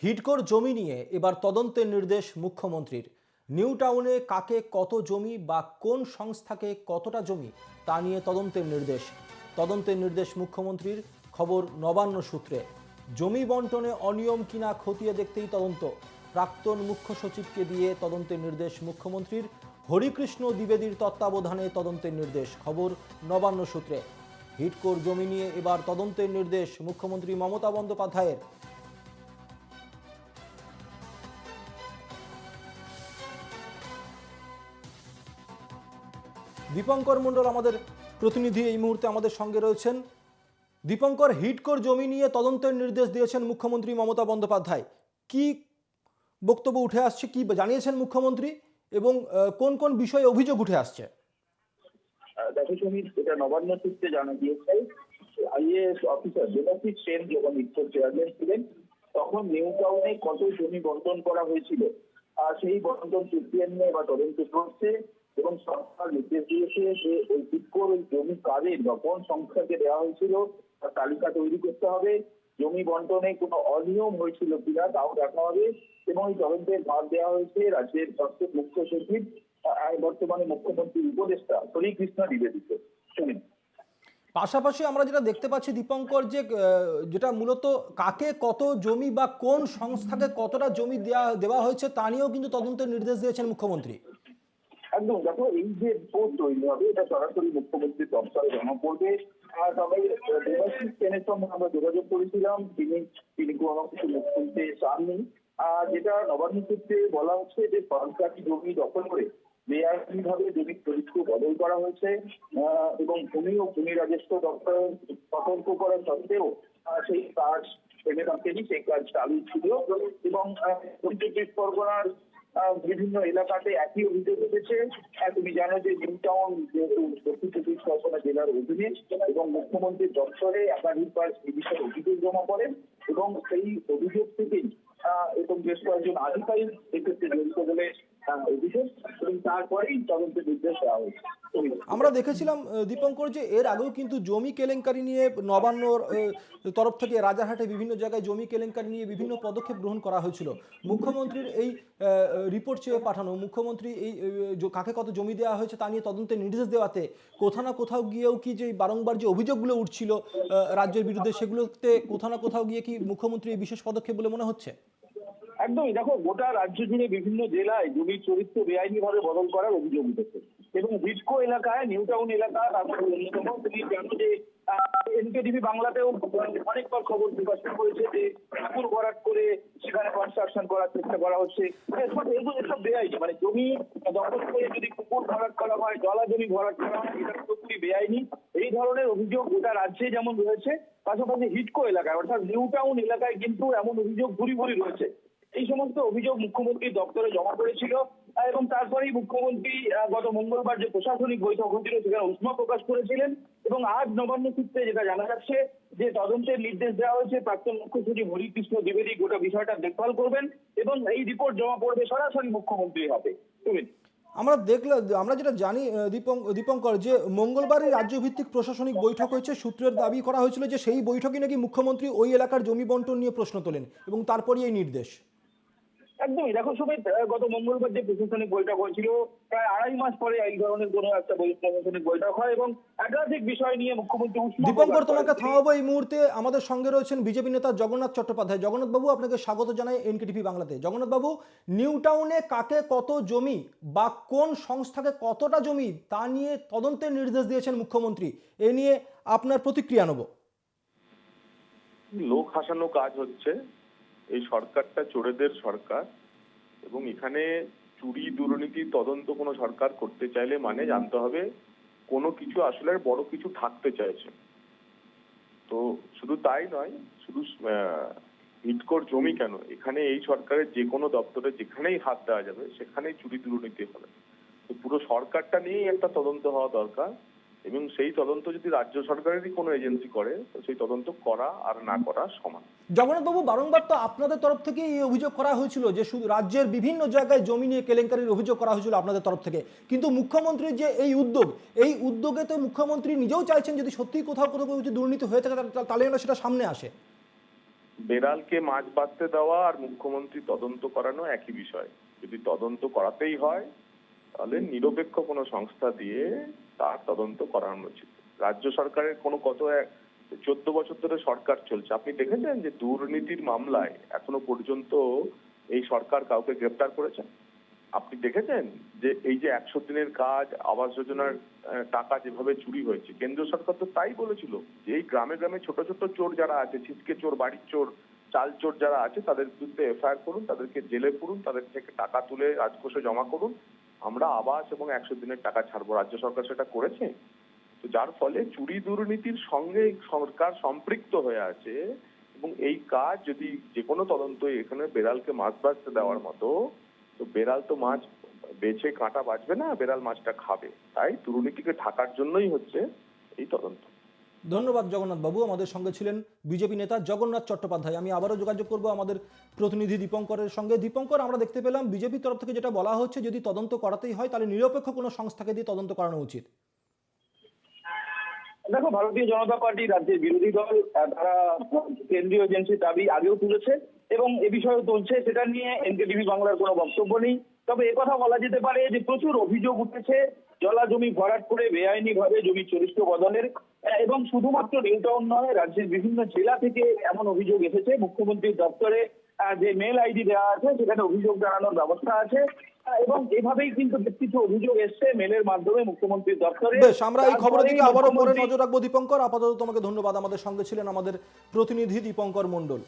হিডকোর জমি নিয়ে এবার তদন্তের নির্দেশ মুখ্যমন্ত্রীর। নিউ টাউনে কাকে কত জমি বা কোন সংস্থাকে কতটা জমি তা নিয়ে তদন্তের নির্দেশ মুখ্যমন্ত্রীর। খবর নবান্ন সূত্রে। জমি বন্টনে অনিয়ম কিনা খতিয়ে দেখতেই তদন্ত। প্রাক্তন মুখ্য সচিবকে দিয়ে তদন্তের নির্দেশ মুখ্যমন্ত্রীর। হরিকৃষ্ণ দ্বিবেদীর তত্ত্বাবধানে তদন্তের নির্দেশ। খবর নবান্ন সূত্রে। হিডকোর জমি নিয়ে এবার তদন্তের নির্দেশ মুখ্যমন্ত্রী মমতা বন্দ্যোপাধ্যায়ের। দীপঙ্কর মণ্ডল আমাদের প্রতিনিধি এই মুহূর্তে আমাদের সঙ্গে রয়েছেন। দীপঙ্কর, হিডকোর জমি নিয়ে তদন্তের নির্দেশ দিয়েছেন মুখ্যমন্ত্রী মমতা বন্দ্যোপাধ্যায়। কি বক্তব্য উঠে আসছে, কি জানিয়েছেন মুখ্যমন্ত্রী এবং কোন কোন বিষয়ে অভিযোগ উঠে আসছে? দেখো সুমিত, এটা নবান্ন সূত্রে জানা গিয়েছে আইএএস অফিসার দেবাশিস সেন যখন ইসকোর চেয়ারম্যান ছিলেন তখন নিউ টাউনে কত জমি বন্টন করা হয়েছিল আর সেই বন্টন চুক্তি নিয়ে বা তদন্ত করছে এবং সরকার নির্দেশ দিয়েছে যে ওই ইসকোর ওই জমি কাদের বা কোন সংস্থাকে দেওয়া হয়েছিল তার তালিকা তৈরি করতে হবে। জমি বন্টনে কোনো অনিয়ম হয়েছিল কিনা তাও দেখা হবে এবং এই তদন্তের ভার দেওয়া হয়েছে রাজ্যের প্রাক্তন মুখ্য সচিব বর্তমানে মুখ্যমন্ত্রীর উপদেষ্টা হরিকৃষ্ণ দ্বিবেদীকে। শুনুন। পাশাপাশি আমরা যেটা দেখতে পাচ্ছি দীপঙ্কর, যে যেটা মূলত কাকে কত জমি বা কোন সংস্থাকে কতটা জমি দেওয়া হয়েছে তা নিয়েও কিন্তু তদন্তের নির্দেশ দিয়েছেন মুখ্যমন্ত্রী। একদম, দেখো এই যে রিপোর্ট তৈরি হবে এটা সরাসরি মুখ্যমন্ত্রীর দপ্তরে জমা পড়বে। আর তবে দেবাশিস সেনের সঙ্গে আমরা যোগাযোগ করেছিলাম, তিনি কোনো কিছু মুখ খুলতে চাননি। আর যেটা নবান্ন সূত্রে বলা হচ্ছে যে সরকারি জমি দখল করে বেআইনি ভাবে জমির চরিত্র বদল করা হয়েছে এবং ভূমি ও ভূমি রাজস্ব দপ্তর সতর্ক করা সত্ত্বেও সেই কাজ থেমে থাকেনি, সেই কাজ চালু ছিল এবং উত্তর চব্বিশ পরগনার বিভিন্ন এলাকাতে একই অভিযোগ উঠেছে। তুমি জানো যে নিউ টাউন যেহেতু দক্ষিণ চব্বিশ পরগনা জেলার অধীনে এবং মুখ্যমন্ত্রীর দপ্তরে একাধিকবার এই বিষয়ে অভিযোগ জমা করেন এবং সেই অভিযোগ থেকেই এবং বেশ কয়েকজন আধিকারিক এক্ষেত্রে জড়িত বলে অভিযোগ এবং তারপরেই তদন্তের নির্দেশ দেওয়া হয়েছে। আমরা দেখেছিলাম দীপঙ্কর যে এর আগেও কিন্তু জমি কেলেঙ্কারি নিয়ে নবান্নর তরফ থেকে রাজারহাটে বিভিন্ন জায়গায় জমি কেলেঙ্কারি নিয়ে বিভিন্ন পদক্ষেপ গ্রহণ করা হয়েছিল। মুখ্যমন্ত্রীর এই রিপোর্ট চেয়ে পাঠানো, মুখ্যমন্ত্রী এই কাকে কত জমি দেওয়া হয়েছে তা নিয়ে তদন্তের নির্দেশ দেওয়াতে কোথাও না কোথাও গিয়েও কি যে বারংবার যে অভিযোগগুলো উঠছিল রাজ্যের বিরুদ্ধে, সেগুলোতে কোথাও না কোথাও গিয়ে কি মুখ্যমন্ত্রী এই বিশেষ পদক্ষেপ বলে মনে হচ্ছে? একদমই, দেখো গোটা রাজ্য জুড়ে বিভিন্ন জেলায় জমির চরিত্র বেআইনি ভাবে বদল করার অভিযোগ উঠেছে এবং হিডকো এলাকায়, নিউ টাউন এলাকা তারপরে অন্যতম। তুমি জানো যে এনকেটিভি বাংলাতেও অনেকবার খবর প্রকাশ করেছে যে পুকুর ভরাট করে সেখানে কনস্ট্রাকশন করার চেষ্টা করা হচ্ছে। এসব বেআইনি, মানে জমি দখল করে যদি পুকুর ভরাট করা হয়, জলা জমি ভরাট করা হয়, এটা পুরোপুরি বেআইনি। এই ধরনের অভিযোগ গোটা রাজ্যে যেমন রয়েছে, পাশাপাশি হিডকো এলাকায় অর্থাৎ নিউ টাউন এলাকায় কিন্তু এমন অভিযোগ ভুরি ভুরি রয়েছে। এই সমস্ত অভিযোগ মুখ্যমন্ত্রীর দপ্তরে জমা পড়েছিল এবং তারপরেই মুখ্যমন্ত্রী গত মঙ্গলবার যে প্রশাসনিক বৈঠক হয়েছিল সেখানে উষ্মা প্রকাশ করেছিলেন এবং আজ নবান্ন সূত্রে যেটা জানা যাচ্ছে যে তদন্তের নির্দেশ দেওয়া হয়েছে। প্রাক্তন মুখ্য সচিব হরিকৃষ্ণ দ্বিবেদী গোটা বিষয়টা দেখভাল করবেন এবং এই রিপোর্ট জমা পড়বে সরাসরি মুখ্যমন্ত্রীর হাতে। আমরা যেটা জানি দীপঙ্কর, যে মঙ্গলবারই রাজ্যভিত্তিক প্রশাসনিক বৈঠক হয়েছে। সূত্রের দাবি করা হয়েছিল যে সেই বৈঠকে নাকি মুখ্যমন্ত্রী ওই এলাকার জমি বন্টন নিয়ে প্রশ্ন তোলেন এবং তারপরই এই নির্দেশ। একদমই, দেখো সুমিত, গত মঙ্গলবার যে প্রশাসনিক বৈঠক হয়েছিল প্রায় 2.5 মাস পরে এই ধরনের কোনো একটা প্রশাসনিক বৈঠক হয় এবং একাধিক বিষয় নিয়ে মুখ্যমন্ত্রী দীপঙ্কর, তোমাকে থামাবো এই মুহূর্তে। আমাদের সঙ্গে রয়েছেন বিজেপি নেতা জগন্নাথ চট্টোপাধ্যায়। জগন্নাথ বাবু, আপনাকে স্বাগত জানাই এনকেটিভি বাংলাতে। জগন্নাথ বাবু, নিউ টাউনে কাকে কত জমি বা কোন সংস্থাকে কতটা জমি তা নিয়ে তদন্তের নির্দেশ দিয়েছেন মুখ্যমন্ত্রী, এ নিয়ে আপনার প্রতিক্রিয়া নেব। লোক হাসানো কাজ হচ্ছে। এই সরকারটা চোরেদের সরকার এবং এখানে চুরি দুর্নীতি তদন্ত কোনো সরকার করতে চাইলে মানে জানতে হবে কোনো কিছু আসলে বড় কিছু থাকতে চাইছে। তো শুধু তাই নয়, শুধু হিডকোর জমি কেন, এখানে এই সরকারের যে কোনো দপ্তরে যেখানেই হাত দেওয়া যাবে সেখানেই চুরি দুর্নীতি হবে। তো পুরো সরকারটা নিয়েই একটা তদন্ত হওয়া দরকার এবং সেই তদন্ত যদি রাজ্য সরকারেরই কোনো এজেন্সি করে তো সেই তদন্ত করা আর না করা সমান। জগন্নাথবাবু, বারংবার তো আপনাদের তরফ থেকে এই অভিযোগ করা হয়েছিল যে শুধু রাজ্যের বিভিন্ন জায়গায় জমি নিয়ে কেলেঙ্কারির অভিযোগ করা হয়েছিল আপনাদের তরফ থেকে, কিন্তু মুখ্যমন্ত্রীর যে এই উদ্যোগে তো মুখ্যমন্ত্রী নিজেও চাইছেন যদি সত্যিই কোথাও কোথাও কিছু দুর্নীতি হয়ে থাকে তাহলে যেন সেটা সামনে আসে। বেড়ালকে মাছ বাঁধতে দেওয়া আর মুখ্যমন্ত্রী তদন্ত করানো একই বিষয়। যদি তদন্ত করাতেই হয় তাহলে নিরপেক্ষ কোনো সংস্থা দিয়ে তার তদন্ত করানো উচিত। রাজ্য সরকারের কোনো 14 বছর ধরে সরকার চলছে, আপনি দেখেছেন যে দুর্নীতির মামলায় এখনো পর্যন্ত এই সরকার কাউকে গ্রেপ্তার করেছেন? আপনি দেখেছেন যে এই যে 100 দিনের কাজ, আবাস যোজনার টাকা যেভাবে চুরি হয়েছে, কেন্দ্র সরকার তো তাই বলেছিল যে এই গ্রামে গ্রামে ছোট ছোট চোর যারা আছে, ছিচকে চোর, বাড়ির চোর, চাল চোর যারা আছে, তাদের বিরুদ্ধে এফআইআর করুন, তাদেরকে জেলে পুরুন, তাদের থেকে টাকা তুলে রাজকোষে জমা করুন, আমরা আবাস এবং 100 দিনের টাকা ছাড়বো। রাজ্য সরকার সেটা করেছে। তো যার ফলে চুরি দুর্নীতির সঙ্গে সরকার সম্পৃক্ত হয়ে আছে এবং এই কাজ যদি যে কোনো তদন্ত এখানে বেড়ালকে মাছ বাঁচতে দেওয়ার মতো, তো বেড়াল তো মাছ বেছে কাঁটা বাঁচবে না, বেড়াল মাছটা খাবে। তাই দুর্নীতিকে ঢাকার জন্যই হচ্ছে এই তদন্ত। ধন্যবাদ জগন্নাথ বাবু। আমাদের সঙ্গে ছিলেন বিজেপি নেতা জগন্নাথ চট্টোপাধ্যায়। আমি আবারও যোগাযোগ করব আমাদের প্রতিনিধি দীপঙ্করের সঙ্গে। দীপঙ্কর, আমরা দেখতে পেলাম বিজেপির তরফ থেকে যেটা বলা হচ্ছে, যদি তদন্ত করাতেই হয় তাহলে নিরপেক্ষ কোনো সংস্থাকে দিয়ে তদন্ত করানো উচিত। দেখো, ভারতীয় জনতা পার্টি রাজ্যের বিরোধী দল, তারা কেন্দ্রীয় এজেন্সির দাবি আগেও তুলেছে এবং এ বিষয়েও তুলছে। সেটা নিয়ে এনকেটিভি বাংলার কোনো বক্তব্য নেই। তবে একথা বলা যেতে পারে যে প্রচুর অভিযোগ উঠেছে জলা জমি ভরাট করে বেআইনি ভাবে জমি চরিত্র বদলের, এবং শুধুমাত্র নিউ টাউন নয়, রাজ্যের বিভিন্ন জেলা থেকে এমন অভিযোগ এসেছে। মুখ্যমন্ত্রীর দপ্তরে যে মেল আইডি দেওয়া আছে সেখানে অভিযোগ জানানোর ব্যবস্থা আছে, এবং এভাবেই কিন্তু বেশ কিছু অভিযোগ এসছে মেলের মাধ্যমে মুখ্যমন্ত্রীর দপ্তরে। বেশ, আমরা এই খবরের দিকে আবারও পরে মুখ্যমন্ত্রী নজর রাখবো দীপঙ্কর। আপাতত তোমাকে ধন্যবাদ। আমাদের সঙ্গে ছিলেন আমাদের প্রতিনিধি দীপঙ্কর মণ্ডল।